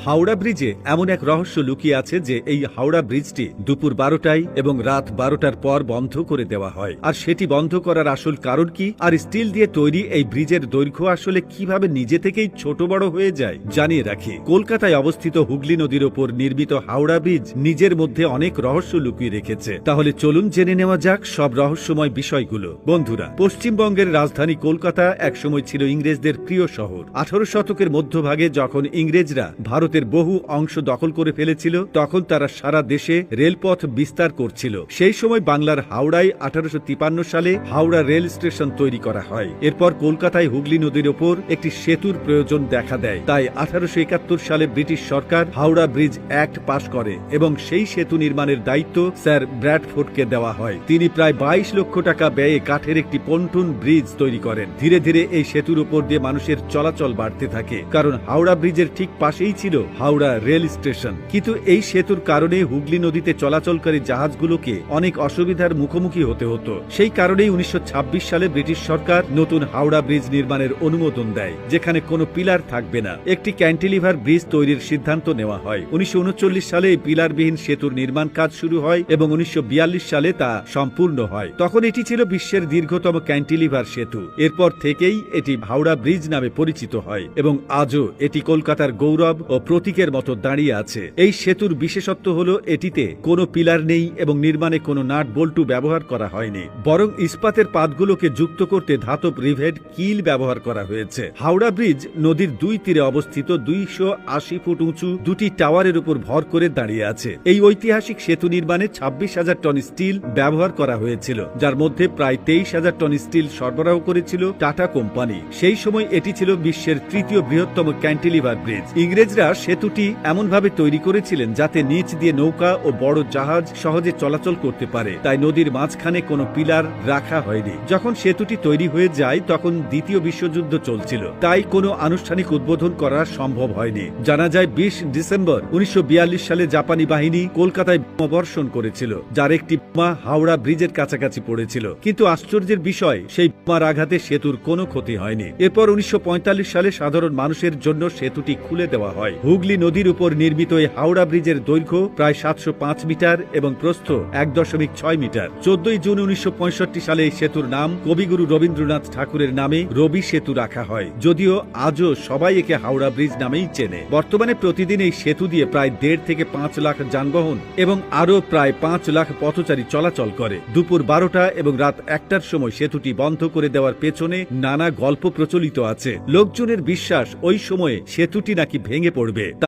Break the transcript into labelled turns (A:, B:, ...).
A: হাওড়া ব্রিজে এমন এক রহস্য লুকিয়ে আছে যে এই হাওড়া ব্রিজটি দুপুর 12টায় এবং রাত 12টার পর বন্ধ করে দেওয়া হয়। আর সেটি বন্ধ করার আসল কারণ কি, আর স্টিল দিয়ে তৈরি এই ব্রিজের দৈর্ঘ্য আসলে কিভাবে নিজে থেকেই ছোট বড় হয়ে যায় জানিয়ে রাখি। কলকাতায় অবস্থিত হুগলি নদীর ওপর নির্মিত হাওড়া ব্রিজ নিজের মধ্যে অনেক রহস্য লুকিয়ে রেখেছে। তাহলে চলুন জেনে নেওয়া যাক সব রহস্যময় বিষয়গুলো। বন্ধুরা, পশ্চিমবঙ্গের রাজধানী কলকাতা একসময় ছিল ইংরেজদের প্রিয় শহর। 18 শতকের মধ্যভাগে যখন ইংরেজরা ভারতের বহু অংশ দখল করে ফেলেছিল, তখন তারা সারা দেশে রেলপথ বিস্তার করছিল। সেই সময় বাংলার হাওড়ায় 1853 সালে হাওড়া রেল স্টেশন তৈরি করা হয়। এরপর কলকাতায় হুগলি নদীর ওপর একটি সেতুর প্রয়োজন দেখা দেয়। তাই 1871 সালে ব্রিটিশ সরকার হাওড়া ব্রিজ অ্যাক্ট পাশ করে এবং সেই সেতু নির্মাণের দায়িত্ব স্যার ব্র্যাডফোর্ডকে দেওয়া হয়। তিনি প্রায় 22 লক্ষ টাকা ব্যয়ে কাঠের একটি পন্টুন ব্রিজ তৈরি করেন। ধীরে ধীরে এই সেতুর উপর দিয়ে মানুষের চলাচল বাড়তে থাকে, কারণ হাওড়া ব্রিজের ঠিক পাশেই ছিল হাওড়া রেল স্টেশন। কিন্তু এই সেতুর কারণে হুগলি নদীতে চলাচলকারী জাহাজগুলোকে অনেক অসুবিধার মুখোমুখি হতে হতো। সেই কারণেই 1926 সালে ব্রিটিশ সরকার নতুন হাওড়া ব্রিজ নির্মাণের অনুমোদন দেয়, যেখানে কোনো পিলার থাকবে না। একটি ক্যান্টিলিভার ব্রিজ তৈরির সিদ্ধান্ত নেওয়া হয়। 1939 সালে এই পিলারবিহীন সেতুর নির্মাণ কাজ শুরু হয় এবং 1942 সালে তা সম্পূর্ণ হয়। তখন এটি ছিল বিশ্বের দীর্ঘতম ক্যান্টিলিভার সেতু। এরপর থেকেই এটি হাওড়া ব্রিজ নামে পরিচিত হয় এবং আজও এটি কলকাতার গৌরব ও প্রতীকের মতো দাঁড়িয়ে আছে। এই সেতুর বিশেষত্ব হল এটিতে কোনো পিলার নেই এবং নির্মাণে কোনো নাট বল্টু ব্যবহার করা হয়নি, বরং ইস্পাতের পাতগুলোকে যুক্ত করতে ধাতব রিভেট কিল ব্যবহার করা হয়েছে। হাওড়া ব্রিজ নদীর দুই তীরে অবস্থিত 280 ফুট উঁচু দুটি টাওয়ারের উপর ভর করে দাঁড়িয়ে আছে। এই ঐতিহাসিক সেতু নির্মাণে 26,000 টন স্টিল ব্যবহার করা হয়েছিল, যার মধ্যে প্রায় 23,000 টন স্টিল সরবরাহ করেছিল টাটা কোম্পানি। সেই সময় এটি ছিল বিশ্বের তৃতীয় বৃহত্তম ক্যান্টিলিভার ব্রিজ। ইংরেজরা সেতুটি এমনভাবে তৈরি করেছিলেন যাতে নিচ দিয়ে নৌকা ও বড় জাহাজ সহজে চলাচল করতে পারে, তাই নদীর মাঝখানে কোনো পিলার রাখা হয়নি। যখন সেতুটি তৈরি হয়ে যায় তখন দ্বিতীয় বিশ্বযুদ্ধ চলছিল, তাই কোনো আনুষ্ঠানিক উদ্বোধন করা সম্ভব হয়নি। জানা যায় 20 ডিসেম্বর 1942 সালে জাপানি বাহিনী কলকাতায় বোমাবর্ষণ করেছিল, যার একটি বোমা হাওড়া ব্রিজের কাছাকাছি পড়েছিল। কিন্তু আশ্চর্যের বিষয়, সেই বোমার আঘাতে সেতুর কোনো ক্ষতি হয়নি। এরপর 1945 সালে সাধারণ মানুষের জন্য সেতুটি খুলে দেওয়া হয়। হুগলি নদীর উপর নির্মিত এই হাওড়া ব্রিজের দৈর্ঘ্য প্রায় 705 মিটার এবং প্রস্থ 1.6 মিটার। 14 জুন 1965 সালে এই সেতুর নাম কবিগুরু রবীন্দ্রনাথ ঠাকুরের নামে রবি সেতু রাখা হয়, যদিও আজও সবাই একে হাওড়া ব্রিজ নামেই চেনে। বর্তমানে প্রতিদিন এই সেতু দিয়ে প্রায় 1.5 থেকে 5 লাখ যানবাহন এবং আরও প্রায় 5 লাখ পথচারী চলাচল করে। দুপুর 12টা এবং রাত 1টার সময় সেতুটি বন্ধ করে দেওয়ার পেছনে নানা গল্প প্রচলিত আছে। লোকজনের বিশ্বাস ওই সময়ে সেতুটি নাকি ভেঙে পড়বে।